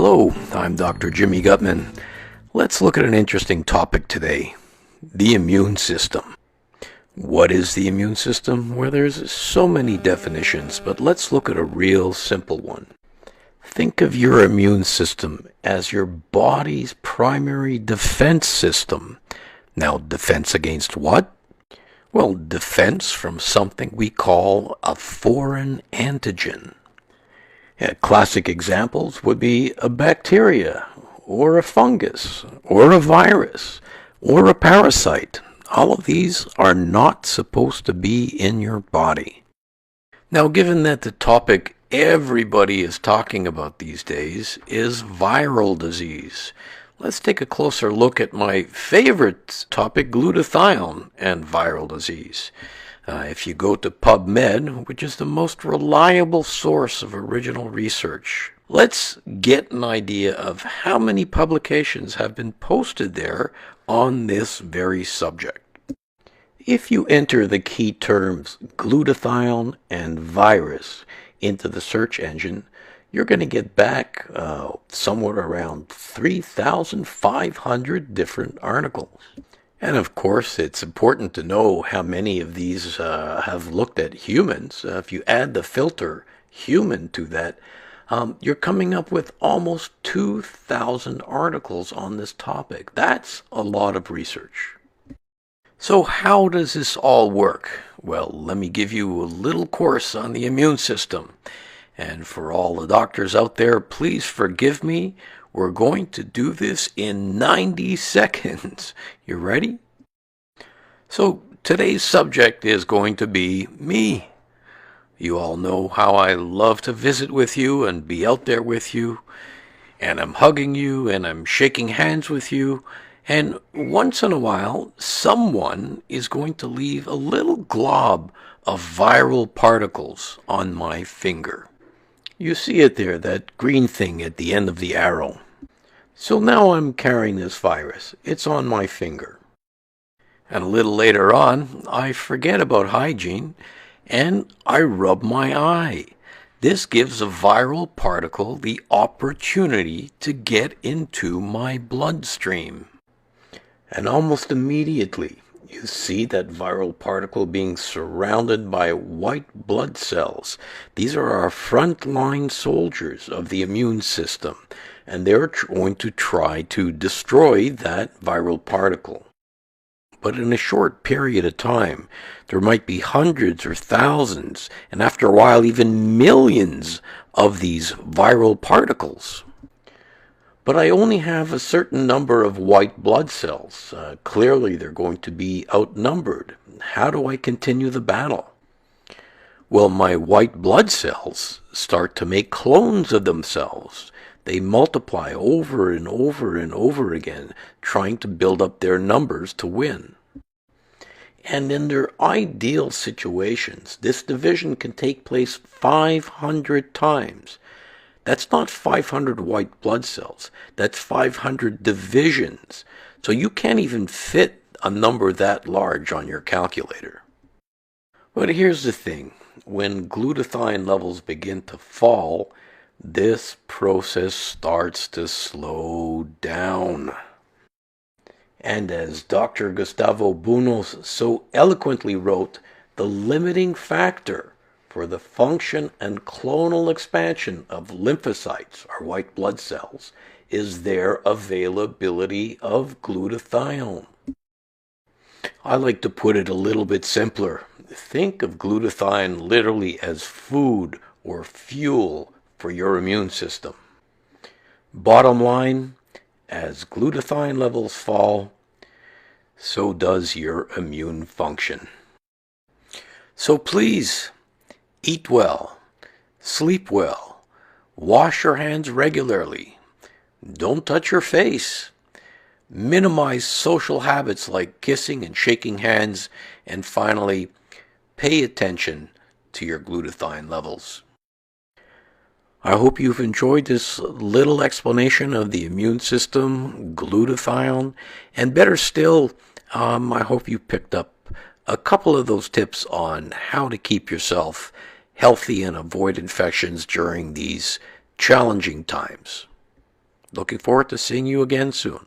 Hello, I'm Dr. Jimmy Gutman. Let's look at an interesting topic today, the immune system. What is the immune system? Well, there's so many definitions, but let's look at a real simple one. Think of your immune system as your body's primary defense system. Now, defense against what? Well, defense from something we call a foreign antigen. Classic examples would be a bacteria, or a fungus, or a virus, or a parasite. All of these are not supposed to be in your body. Now, given that the topic everybody is talking about these days is viral disease, let's take a closer look at my favorite topic, glutathione and viral disease. If you go to PubMed, which is the most reliable source of original research, let's get an idea of how many publications have been posted there on this very subject. If you enter the key terms glutathione and virus into the search engine, you're going to get back somewhere around 3,500 different articles. And of course, it's important to know how many of these have looked at humans. If you add the filter human to that, you're coming up with almost 2,000 articles on this topic. That's a lot of research. So how does this all work? Well, let me give you a little course on the immune system. And for all the doctors out there, please forgive me. We're going to do this in 90 seconds. You ready? So today's subject is going to be me. You all know how I love to visit with you and be out there with you. And I'm hugging you and I'm shaking hands with you. And once in a while, someone is going to leave a little glob of viral particles on my finger. You see it there, that green thing at the end of the arrow. So now I'm carrying this virus. It's on my finger. And a little later on, I forget about hygiene and I rub my eye. This gives a viral particle the opportunity to get into my bloodstream. And almost immediately, you see that viral particle being surrounded by white blood cells. These are our frontline soldiers of the immune system, and they're going to try to destroy that viral particle. But in a short period of time, there might be hundreds or thousands, and after a while even millions of these viral particles. But I only have a certain number of white blood cells. Clearly, they're going to be outnumbered. How do I continue the battle? Well, my white blood cells start to make clones of themselves. They multiply over and over and over again, trying to build up their numbers to win. And in their ideal situations, this division can take place 500 times. That's not 500 white blood cells. That's 500 divisions. So you can't even fit a number that large on your calculator. But here's the thing. When glutathione levels begin to fall, this process starts to slow down. And as Dr. Gustavo Bunos so eloquently wrote, the limiting factor for the function and clonal expansion of lymphocytes, or white blood cells, is their availability of glutathione. I like to put it a little bit simpler. Think of glutathione literally as food or fuel for your immune system. Bottom line, as glutathione levels fall, so does your immune function. So please, eat well, sleep well, wash your hands regularly, don't touch your face, minimize social habits like kissing and shaking hands, and finally, pay attention to your glutathione levels. I hope you've enjoyed this little explanation of the immune system, glutathione, and better still, I hope you picked up a couple of those tips on how to keep yourself healthy and avoid infections during these challenging times. Looking forward to seeing you again soon.